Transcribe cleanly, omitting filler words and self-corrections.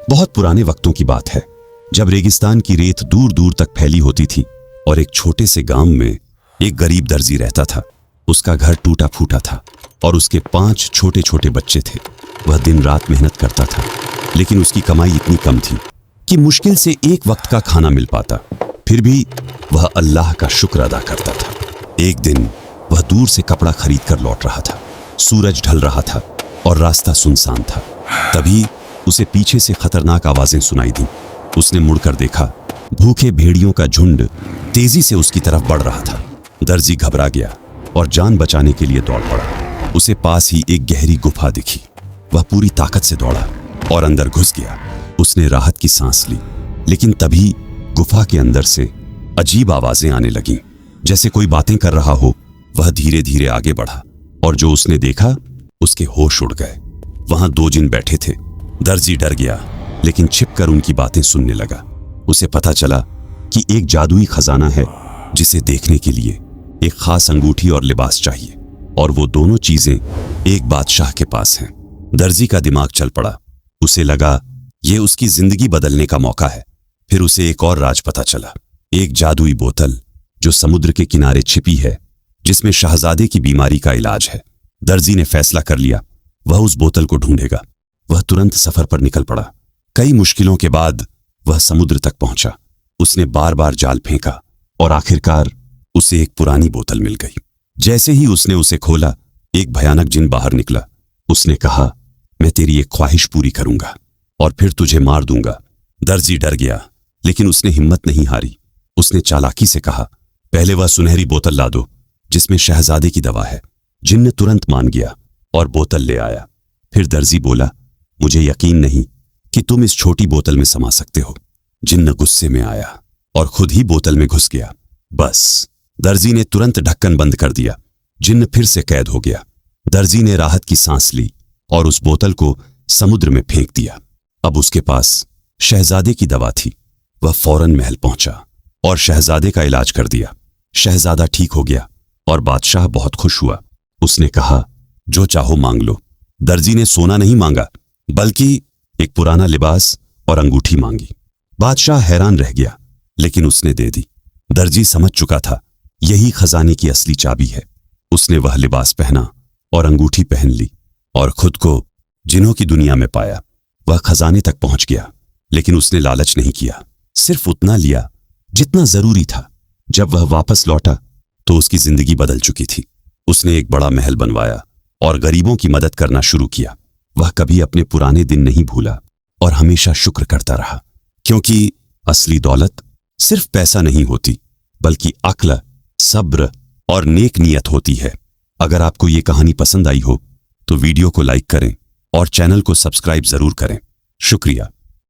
बहुत पुराने वक्तों की बात है, जब रेगिस्तान की रेत दूर दूर तक फैली होती थी और एक छोटे से गांव में एक गरीब दर्जी रहता था। उसका घर टूटा फूटा था और उसके 5 छोटे छोटे बच्चे थे। वह दिन रात मेहनत करता था, लेकिन उसकी कमाई इतनी कम थी कि मुश्किल से एक वक्त का खाना मिल पाता। फिर भी वह अल्लाह का शुक्र अदा करता था। एक दिन वह दूर से कपड़ा खरीद कर लौट रहा था। सूरज ढल रहा था और रास्ता सुनसान था। तभी उसे पीछे से खतरनाक आवाजें सुनाई दी। उसने मुड़कर देखा, भूखे भेड़ियों का झुंड तेजी से उसकी तरफ बढ़ रहा था। दर्जी घबरा गया और जान बचाने के लिए दौड़ पड़ा। उसे पास ही एक गहरी गुफा दिखी। वह पूरी ताकत से दौड़ा और अंदर घुस गया। उसने राहत की सांस ली, लेकिन तभी गुफा के अंदर से अजीब आवाजें आने लगीं, जैसे कोई बातें कर रहा हो। वह धीरे धीरे आगे बढ़ा और जो उसने देखा, उसके होश उड़ गए। वहां 2 जिन बैठे थे। दर्जी डर गया, लेकिन छिपकर उनकी बातें सुनने लगा। उसे पता चला कि एक जादुई खजाना है जिसे देखने के लिए एक खास अंगूठी और लिबास चाहिए, और वो दोनों चीजें एक बादशाह के पास हैं। दर्जी का दिमाग चल पड़ा। उसे लगा ये उसकी जिंदगी बदलने का मौका है। फिर उसे एक और राज पता चला, एक जादुई बोतल जो समुद्र के किनारे छिपी है, जिसमें शहजादे की बीमारी का इलाज है। दर्जी ने फैसला कर लिया, वह उस बोतल को ढूंढेगा। वह तुरंत सफर पर निकल पड़ा। कई मुश्किलों के बाद वह समुद्र तक पहुंचा। उसने बार बार जाल फेंका और आखिरकार उसे एक पुरानी बोतल मिल गई। जैसे ही उसने उसे खोला, एक भयानक जिन बाहर निकला। उसने कहा, मैं तेरी एक ख्वाहिश पूरी करूंगा और फिर तुझे मार दूंगा। दर्जी डर गया, लेकिन उसने हिम्मत नहीं हारी। उसने चालाकी से कहा, पहले वह सुनहरी बोतल ला दो जिसमें शहजादे की दवा है। जिन्न तुरंत मान गया और बोतल ले आया। फिर दर्जी बोला, मुझे यकीन नहीं कि तुम इस छोटी बोतल में समा सकते हो। जिन्न गुस्से में आया और खुद ही बोतल में घुस गया। बस दर्जी ने तुरंत ढक्कन बंद कर दिया। जिन्न फिर से कैद हो गया। दर्जी ने राहत की सांस ली और उस बोतल को समुद्र में फेंक दिया। अब उसके पास शहजादे की दवा थी। वह फौरन महल पहुंचा और शहजादे का इलाज कर दिया। शहजादा ठीक हो गया और बादशाह बहुत खुश हुआ। उसने कहा, जो चाहो मांग लो। दर्जी ने सोना नहीं मांगा, बल्कि एक पुराना लिबास और अंगूठी मांगी। बादशाह हैरान रह गया, लेकिन उसने दे दी। दर्जी समझ चुका था यही खजाने की असली चाबी है। उसने वह लिबास पहना और अंगूठी पहन ली और खुद को जिन्हों की दुनिया में पाया। वह खजाने तक पहुंच गया, लेकिन उसने लालच नहीं किया। सिर्फ उतना लिया जितना जरूरी था। जब वह वापस लौटा तो उसकी जिंदगी बदल चुकी थी। उसने एक बड़ा महल बनवाया और गरीबों की मदद करना शुरू किया। वह कभी अपने पुराने दिन नहीं भूला और हमेशा शुक्र करता रहा, क्योंकि असली दौलत सिर्फ पैसा नहीं होती, बल्कि अक्ल, सब्र और नेक नियत होती है। अगर आपको ये कहानी पसंद आई हो तो वीडियो को लाइक करें और चैनल को सब्सक्राइब जरूर करें। शुक्रिया।